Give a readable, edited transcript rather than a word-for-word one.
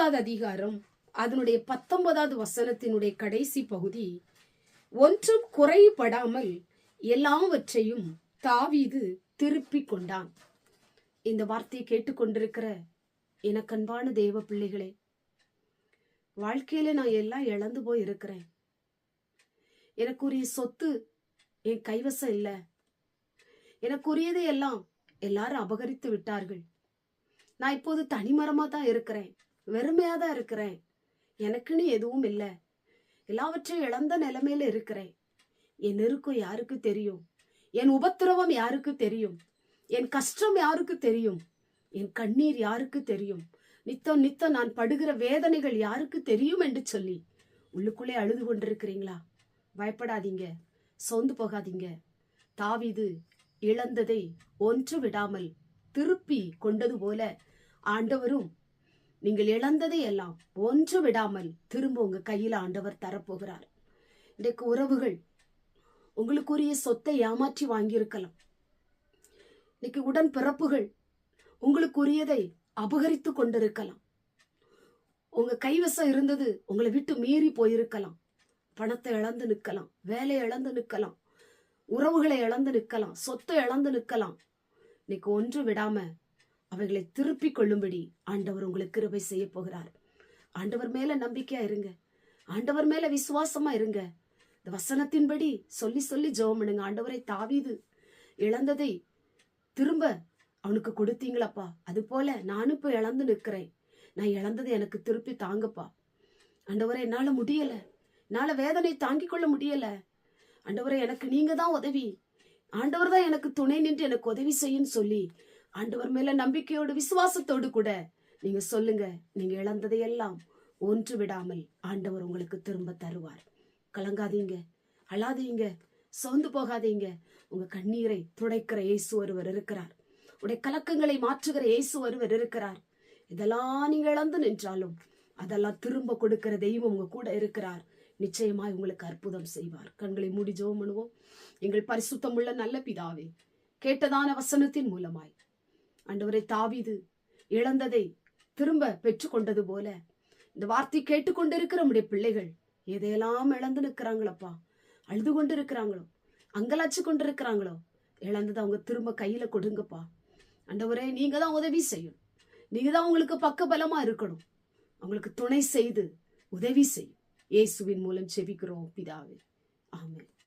17வது அதிகாரம் அதனுடைய 19வது வசனத்தினுடைய கடைசி பகுதி, ஒன்றும் குறைபடாமல் எல்லாவற்றையும் தாவீது திருப்பிக் கொண்டான். இந்த வார்த்தையை கேட்டுக்கொண்டிருக்கிற எனக்கன்பான தேவ பிள்ளைகளே, வாழ்க்கையில நான் எல்லாம் இழந்து போய் இருக்கிறேன். எனக்குரிய சொத்து என் கைவசம் இல்லை. எனக்குரியதை எல்லாம் எல்லாரும் அபகரித்து விட்டார்கள். நான் இப்போது தனிமரமா தான் இருக்கிறேன், வெறுமையா தான் இருக்கிறேன். எனக்குன்னு எதுவும் இல்லை. எல்லாவற்றையும் இழந்த நிலைமையில இருக்கிறேன். என் நெருக்கம் யாருக்கு தெரியும்? என் உபத்திரவம் யாருக்கு தெரியும்? என் கஷ்டம் யாருக்கு தெரியும்? என் கண்ணீர் யாருக்கு தெரியும்? நித்தம் நித்தம் நான் படுகிற வேதனைகள் யாருக்கு தெரியும் என்று சொல்லி உள்ளுக்குள்ளே அழுது கொண்டிருக்கிறீங்களா? பயப்படாதீங்க, சோர்ந்து போகாதீங்க. தாவீது இழந்ததை ஒன்று விடாமல் திருப்பி கொண்டது போல ஆண்டவரும் நீங்கள் இழந்ததை எல்லாம் ஒன்று விடாமல் திரும்ப உங்க கையில ஆண்டவர் தரப்போகிறார். இன்றைக்கு உறவுகள் உங்களுக்குரிய சொத்தை ஏமாற்றி வாங்கியிருக்கலாம். இன்னைக்கு உடன் பிறப்புகள் உங்களுக்குரியதை அபகரித்து கொண்டிருக்கலாம். உங்க கைவசம் இருந்தது உங்களை விட்டு மீறி போயிருக்கலாம். பணத்தை இழந்து நிற்கலாம், வேலையை இழந்து நிற்கலாம், உறவுகளை இழந்து நிற்கலாம், சொத்தை இழந்து நிற்கலாம். இன்னைக்கு ஒன்று விடாம அவைகளை திருப்பி கொள்ளும்படி ஆண்டவர் உங்களுக்கு கிருபை செய்ய போகிறார். ஆண்டவர் மேல நம்பிக்கையா இருங்க, ஆண்டவர் மேல விசுவாசமா இருங்க. இந்த வசனத்தின்படி சொல்லி சொல்லி ஜெபம் பண்ணுங்க. ஆண்டவரை, தாவீது இழந்ததை திரும்ப அவனுக்கு கொடுத்தீங்களப்பா, அது போல நானும் இப்ப இழந்து நிற்கிறேன். நான் இழந்ததை எனக்கு திருப்பி தாங்கப்பா. ஆண்டவரை, என்னால முடியல, என்னால வேதனை தாங்கிக் கொள்ள முடியல. ஆண்டவரை, எனக்கு நீங்க தான் உதவி, ஆண்டவர் தான் எனக்கு துணை நின்று எனக்கு உதவி செய்யும் சொல்லி ஆண்டவர் மேல நம்பிக்கையோடு விசுவாசத்தோடு கூட நீங்க சொல்லுங்க. நீங்க இழந்ததையெல்லாம் ஒன்று விடாமல் ஆண்டவர் உங்களுக்கு திரும்ப தருவார். கலங்காதீங்க, அழாதீங்க, சோர்ந்து போகாதீங்க. உங்க கண்ணீரை துடைக்கிற இயேசு ஒருவர் இருக்கிறார். உடைய கலக்கங்களை மாற்றுகிற இயேசு ஒருவர் இருக்கிறார். இதெல்லாம் நீங்க இழந்து நின்றாலும் அதெல்லாம் திரும்ப கொடுக்கிற தெய்வம் உங்க கூட இருக்கிறார். நிச்சயமாய் உங்களுக்கு அற்புதம் செய்வார். கண்களை மூடி ஜெபம் பண்ணுவோம். எங்கள் பரிசுத்தமுள்ள நல்ல பிதாவே, கேட்டதான வசனத்தின் மூலமாய் ஆண்டவரை, தாவீது இழந்ததை திரும்ப பெற்றுக்கொண்டது போல இந்த வார்த்தை கேட்டுக்கொண்டிருக்கிற நம்முடைய பிள்ளைகள் எதையெல்லாம் இழந்து நிற்கிறாங்களப்பா, அழுது கொண்டு இருக்கிறாங்களோ, அங்கலாச்சு கொண்டு இருக்கிறாங்களோ, இழந்ததை அவங்க திரும்ப கையில கொடுங்கப்பா. ஆண்டவரே, நீங்க தான் உதவி செய்யணும், நீங்க தான் உங்களுக்கு பக்க பலமா இருக்கணும். அவங்களுக்கு துணை செய்து உதவி செய்யும். இயேசுவின் மூலம் ஜெபிக்கிறோம் பிதாவே, ஆமென்.